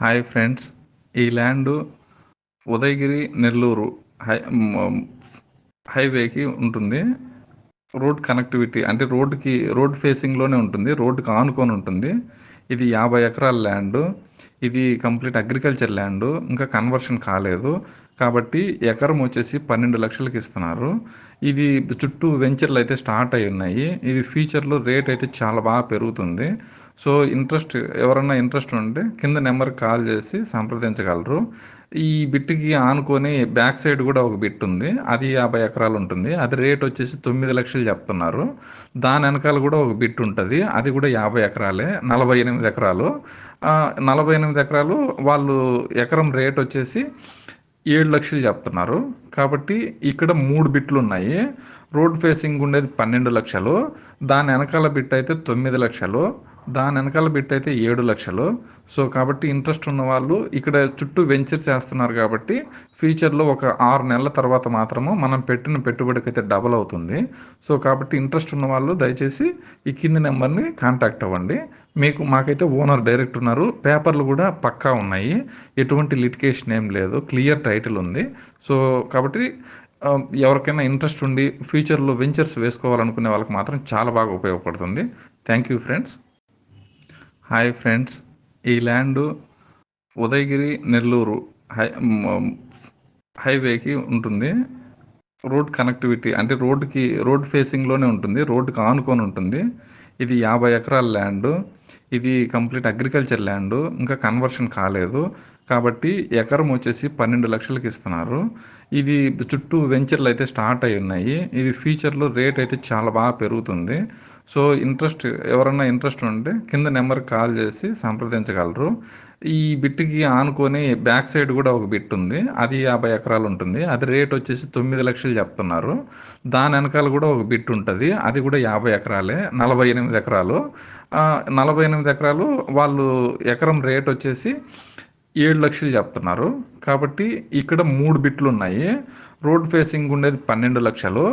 Hi friends, ఈ land Udayagiri Nellore high హైవేకి ఉంటుంది. రోడ్ కనెక్టివిటీ అంటే రోడ్ ఫేసింగ్లోనే ఉంటుంది, రోడ్డుకి ఆనుకొని ఉంటుంది. ఇది 50 ఎకరాల ల్యాండు. ఇది కంప్లీట్ అగ్రికల్చర్ ల్యాండు, ఇంకా కన్వర్షన్ కాలేదు. కాబట్టి ఎకరం వచ్చేసి 12 లక్షలకి ఇస్తున్నారు. ఇది చుట్టూ వెంచర్లు అయితే స్టార్ట్ అయి ఉన్నాయి. ఇది ఫ్యూచర్లో రేట్ అయితే చాలా బాగా పెరుగుతుంది. సో ఎవరన్నా ఇంట్రెస్ట్ ఉంటే కింద నెంబర్కి కాల్ చేసి సంప్రదించగలరు. ఈ బిట్‌కి ఆనుకొని బ్యాక్ సైడ్ కూడా ఒక బిట్ ఉంది. అది 50 ఎకరాలు ఉంటుంది. అది రేట్ వచ్చేసి 9,00,000 చెప్తున్నారు. దాని వెనకాల కూడా ఒక బిట్ ఉంటుంది. అది కూడా 50 ఎకరాలే, 48 ఎకరాలు. 48 ఎకరాలు వాళ్ళు ఎకరం రేట్ వచ్చేసి 7,00,000 చెప్తున్నారు. కాబట్టి ఇక్కడ 3 బిట్లు ఉన్నాయి. రోడ్ ఫేసింగ్ ఉండేది 12,00,000, దాని వెనకాల బిట్ అయితే 9,00,000, దాని వెనకాల బిట్ అయితే 7,00,000. సో కాబట్టి ఇంట్రెస్ట్ ఉన్న వాళ్ళు ఇక్కడ చుట్టూ వెంచర్స్ చేస్తున్నారు కాబట్టి ఫ్యూచర్లో ఒక 6 నెలల తర్వాత మాత్రము మనం పెట్టిన పెట్టుబడికి అయితే డబల్ అవుతుంది. సో కాబట్టి ఇంట్రెస్ట్ ఉన్న వాళ్ళు దయచేసి ఈ కింది నెంబర్ని కాంటాక్ట్ అవ్వండి. మాకైతే ఓనర్ డైరెక్ట్ ఉన్నారు, పేపర్లు కూడా పక్కా ఉన్నాయి, ఎటువంటి లిటికేషన్ ఏం లేదు, క్లియర్ టైటిల్ ఉంది. సో కాబట్టి ఎవరికైనా ఇంట్రెస్ట్ ఉండి ఫ్యూచర్లో వెంచర్స్ వేసుకోవాలనుకునే వాళ్ళకి మాత్రం చాలా బాగా ఉపయోగపడుతుంది. Thank you friends. Hi friends, ఈ ల్యాండు ఉదయగిరి నెల్లూరు హైవేకి ఉంటుంది. రోడ్ కనెక్టివిటీ అంటే రోడ్ ఫేసింగ్లోనే ఉంటుంది, రోడ్డుకి ఆనుకొని ఉంటుంది. ఇది 50 ఎకరాల ల్యాండు. ఇది కంప్లీట్ అగ్రికల్చర్ ల్యాండు, ఇంకా కన్వర్షన్ కాలేదు. కాబట్టి ఎకరం వచ్చేసి 12 లక్షలకి ఇస్తున్నారు. ఇది చుట్టూ వెంచర్లు అయితే స్టార్ట్ అయి ఉన్నాయి. ఇది ఫ్యూచర్లో రేట్ అయితే చాలా బాగా పెరుగుతుంది. సో ఎవరన్నా ఇంట్రెస్ట్ ఉంటే కింద నెంబర్కి కాల్ చేసి సంప్రదించగలరు. ఈ బిట్‌కి ఆనుకొని బ్యాక్ సైడ్ కూడా ఒక బిట్ ఉంది. అది 50 ఎకరాలు ఉంటుంది. అది రేట్ వచ్చేసి 9,00,000 చెప్తున్నారు. దాని వెనకాల కూడా ఒక బిట్ ఉంటుంది. అది కూడా 50 ఎకరాలే, 48 ఎకరాలు. 48 ఎకరాలు వాళ్ళు ఎకరం రేట్ వచ్చేసి 7,00,000 చెప్తున్నారు. కాబట్టి ఇక్కడ 3 బిట్లు ఉన్నాయి. రోడ్ ఫేసింగ్ ఉండేది 12,00,000,